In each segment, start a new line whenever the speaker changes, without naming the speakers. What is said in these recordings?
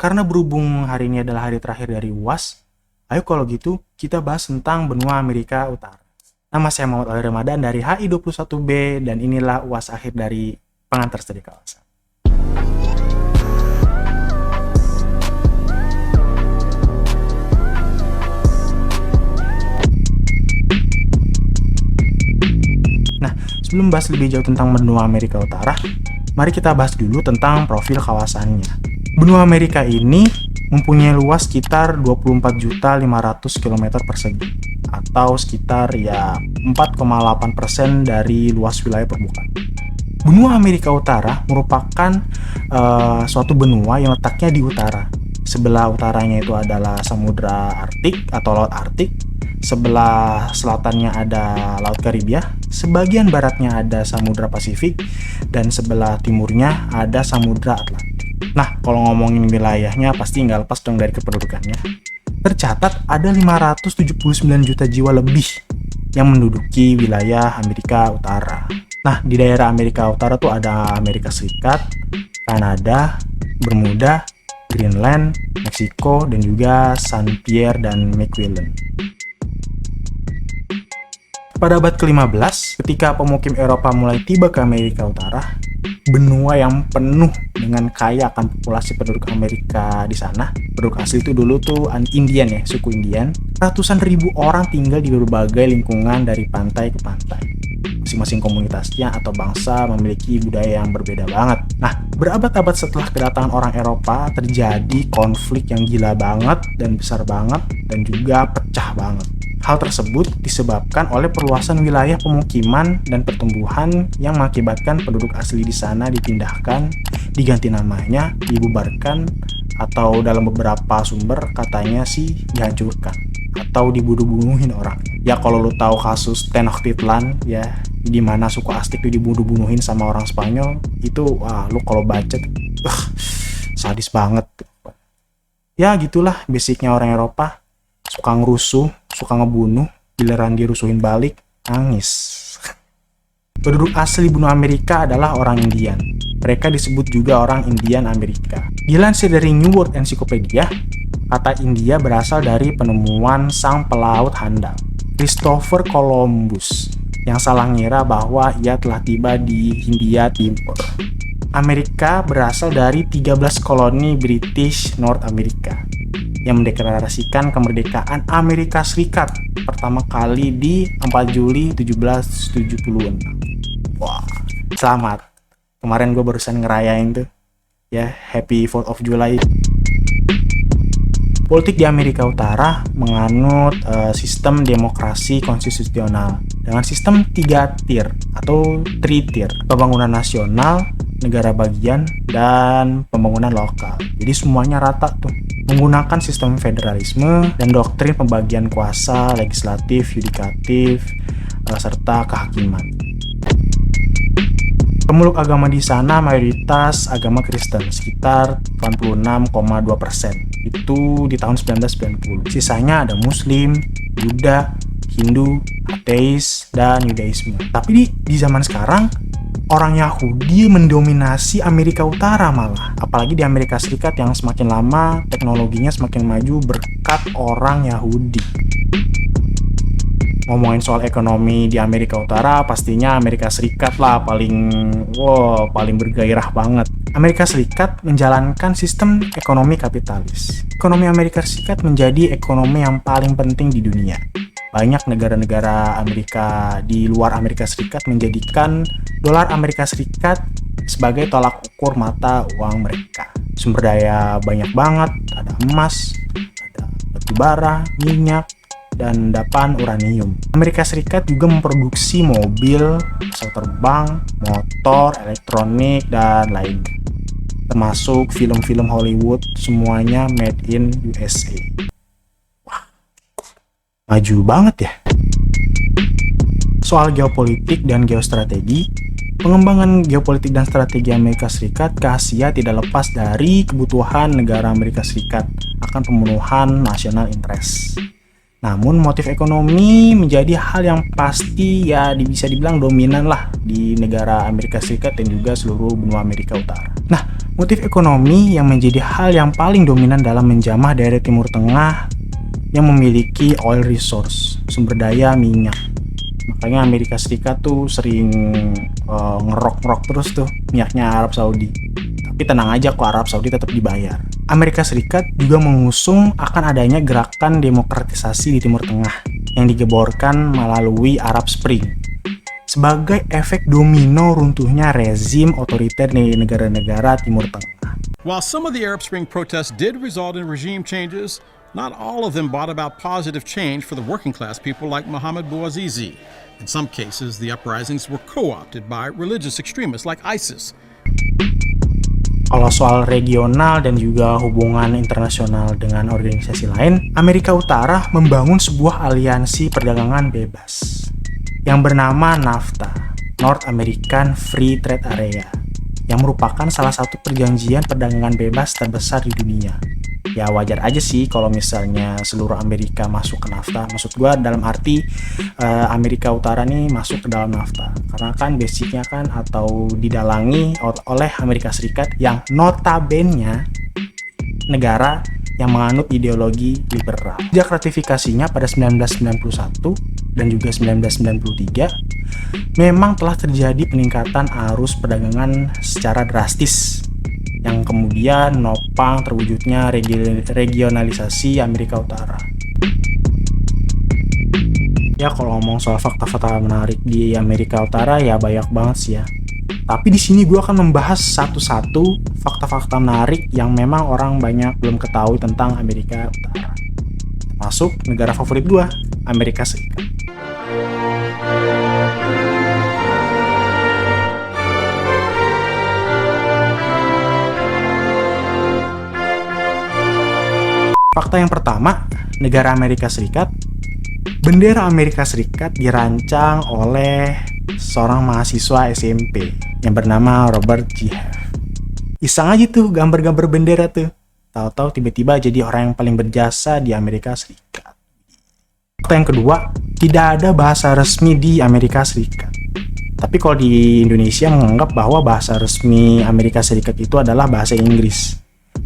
Karena berhubung hari ini adalah hari terakhir dari UAS, ayo kalau gitu kita bahas tentang benua Amerika Utara. Nama saya Muhammad Ali Ramadan dari HI21B dan inilah UAS akhir dari Pengantar Studi Kawasan. Nah, sebelum bahas lebih jauh tentang benua Amerika Utara, mari kita bahas dulu tentang profil kawasannya. Benua Amerika ini mempunyai luas sekitar 24.500 km persegi atau sekitar 4,8% dari luas wilayah permukaan. Benua Amerika Utara merupakan suatu benua yang letaknya di utara. Sebelah utaranya itu adalah Samudra Arktik atau Laut Arktik. Sebelah selatannya ada Laut Karibia, sebagian baratnya ada Samudra Pasifik, dan sebelah timurnya ada Samudra Atlantik. Nah, kalau ngomongin wilayahnya pasti nggak lepas dong dari kependudukannya. Tercatat ada 579 juta jiwa lebih yang menduduki wilayah Amerika Utara. Nah, di daerah Amerika Utara tuh ada Amerika Serikat, Kanada, Bermuda, Greenland, Meksiko, dan juga Saint Pierre dan Miquelon. Pada abad ke-15, ketika pemukim Eropa mulai tiba ke Amerika Utara, benua yang penuh dengan kaya akan populasi penduduk Amerika di sana. Penduduk asli itu dulu tuh Indian ya, suku Indian. Ratusan ribu orang tinggal di berbagai lingkungan dari pantai ke pantai. Masing-masing komunitasnya atau bangsa memiliki budaya yang berbeda banget. Nah, berabad-abad setelah kedatangan orang Eropa, terjadi konflik yang gila banget dan besar banget dan juga pecah banget. Hal tersebut disebabkan oleh perluasan wilayah pemukiman dan pertumbuhan yang mengakibatkan penduduk asli di sana dipindahkan, diganti namanya, dibubarkan, atau dalam beberapa sumber katanya sih dihancurkan atau dibunuh-bunuhin orang. Ya kalau lu tahu kasus Tenochtitlan ya, di mana suku Aztec itu dibunuh-bunuhin sama orang Spanyol, itu lu kalau baca sadis banget. Ya gitulah basicnya orang Eropa. Suka ngerusuh, suka ngebunuh, giliran dirusuhin balik, nangis. Penduduk asli benua Amerika adalah orang Indian. Mereka disebut juga orang Indian Amerika. Dilansir dari New World Encyclopedia, kata India berasal dari penemuan sang pelaut handal, Christopher Columbus, yang salah ngira bahwa ia telah tiba di Hindia Timur. Amerika berasal dari 13 koloni British North America yang mendeklarasikan kemerdekaan Amerika Serikat pertama kali di 4 Juli 1776. Wah, selamat. Kemarin gue barusan ngerayain tuh. Ya, Happy 4th of July. Politik di Amerika Utara menganut sistem demokrasi konstitusional dengan sistem 3 tier atau 3 tier. Pembangunan nasional, negara bagian, dan pembangunan lokal. Jadi semuanya rata tuh. Menggunakan sistem federalisme dan doktrin pembagian kuasa legislatif, yudikatif, serta kehakiman. Pemeluk agama di sana mayoritas agama Kristen, sekitar 86,2%. Itu di tahun 1990. Sisanya ada Muslim, Buddha, Hindu, ateis, dan Yudaisme. Tapi di zaman sekarang, orang Yahudi mendominasi Amerika Utara malah. Apalagi di Amerika Serikat yang semakin lama teknologinya semakin maju berkat orang Yahudi. Ngomongin soal ekonomi di Amerika Utara, pastinya Amerika Serikat lah paling bergairah banget. Amerika Serikat menjalankan sistem ekonomi kapitalis. Ekonomi Amerika Serikat menjadi ekonomi yang paling penting di dunia. Banyak negara-negara Amerika di luar Amerika Serikat menjadikan dolar Amerika Serikat sebagai tolak ukur mata uang mereka. Sumber daya banyak banget, ada emas, ada batu bara, minyak, dan endapan uranium. Amerika Serikat juga memproduksi mobil, pesawat terbang, motor, elektronik, dan lainnya. Termasuk film-film Hollywood, semuanya made in USA. Maju banget ya. Soal geopolitik dan geostrategi, pengembangan geopolitik dan strategi Amerika Serikat ke Asia tidak lepas dari kebutuhan negara Amerika Serikat akan pemenuhan national interest. Namun motif ekonomi menjadi hal yang pasti ya bisa dibilang dominan lah di negara Amerika Serikat dan juga seluruh benua Amerika Utara. Nah, Motif ekonomi yang menjadi hal yang paling dominan dalam menjamah daerah Timur Tengah yang memiliki oil resource, sumber daya minyak. Makanya Amerika Serikat tuh sering ngerok-ngerok terus tuh minyaknya Arab Saudi. Tapi tenang aja kok, Arab Saudi tetap dibayar. Amerika Serikat juga mengusung akan adanya gerakan demokratisasi di Timur Tengah yang digeborkan melalui Arab Spring sebagai efek domino runtuhnya rezim otoriter di negara-negara Timur Tengah.
While some of the Arab Spring protests did result in regime changes, not all of them brought about positive change for the working class people like Mohammed Bouazizi. In some cases, the uprisings were co-opted by religious extremists like ISIS.
Kalau soal regional dan juga hubungan internasional dengan organisasi lain, Amerika Utara membangun sebuah aliansi perdagangan bebas yang bernama NAFTA, North American Free Trade Area, yang merupakan salah satu perjanjian perdagangan bebas terbesar di dunia. Ya wajar aja sih kalau misalnya seluruh Amerika masuk ke NAFTA. Maksud gue dalam arti Amerika Utara nih masuk ke dalam NAFTA. Karena kan basicnya kan atau didalangi oleh Amerika Serikat yang notabene negara yang menganut ideologi liberal. Sejak ratifikasinya pada 1991 dan juga 1993, memang telah terjadi peningkatan arus perdagangan secara drastis yang kemudian menopang terwujudnya regionalisasi Amerika Utara. Ya kalau ngomong soal fakta-fakta menarik di Amerika Utara ya banyak banget sih ya. Tapi di sini gue akan membahas satu-satu fakta-fakta menarik yang memang orang banyak belum ketahui tentang Amerika Utara. Termasuk negara favorit gue, Amerika Serikat. Fakta yang pertama, negara Amerika Serikat. Bendera Amerika Serikat dirancang oleh seorang mahasiswa SMP yang bernama Robert G. Hare. Iseng aja tuh gambar-gambar bendera tuh. Tahu-tahu tiba-tiba jadi orang yang paling berjasa di Amerika Serikat. Fakta yang kedua, tidak ada bahasa resmi di Amerika Serikat. Tapi kalau di Indonesia menganggap bahwa bahasa resmi Amerika Serikat itu adalah bahasa Inggris.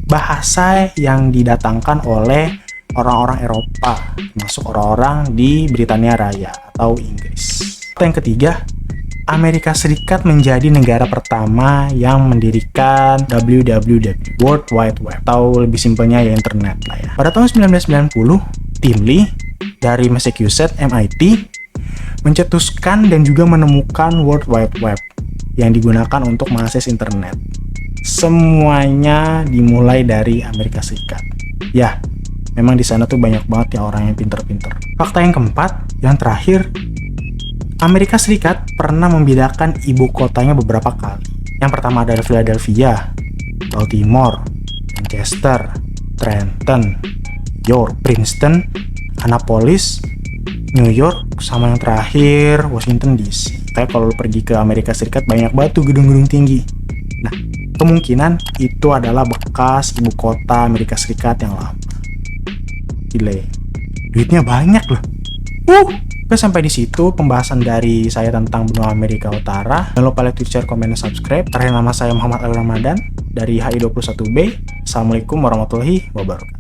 Bahasa yang didatangkan oleh orang-orang Eropa, termasuk orang-orang di Britania Raya atau Inggris. Fakta yang ketiga, Amerika Serikat menjadi negara pertama yang mendirikan WWW, World Wide Web, atau lebih simpelnya ya internet lah ya. Pada tahun 1990, Tim Lee dari Massachusetts MIT mencetuskan dan juga menemukan World Wide Web yang digunakan untuk mengakses internet. Semuanya dimulai dari Amerika Serikat. Ya, memang di sana tuh banyak banget ya orang yang pinter-pinter. Fakta yang keempat, yang terakhir, Amerika Serikat pernah membedakan ibu kotanya beberapa kali. Yang pertama adalah Philadelphia, Baltimore, Manchester, Trenton, York, Princeton, Annapolis, New York, sama yang terakhir Washington DC. Kayak kalau pergi ke Amerika Serikat banyak banget tuh gedung-gedung tinggi. Nah, kemungkinan itu adalah bekas ibu kota Amerika Serikat yang lama. Gile, duitnya banyak loh. Oke, sampai di situ pembahasan dari saya tentang benua Amerika Utara. Jangan lupa like, share, komen, dan subscribe. Terakhir, nama saya Muhammad Al Ramadan dari HI21B. Assalamualaikum warahmatullahi wabarakatuh.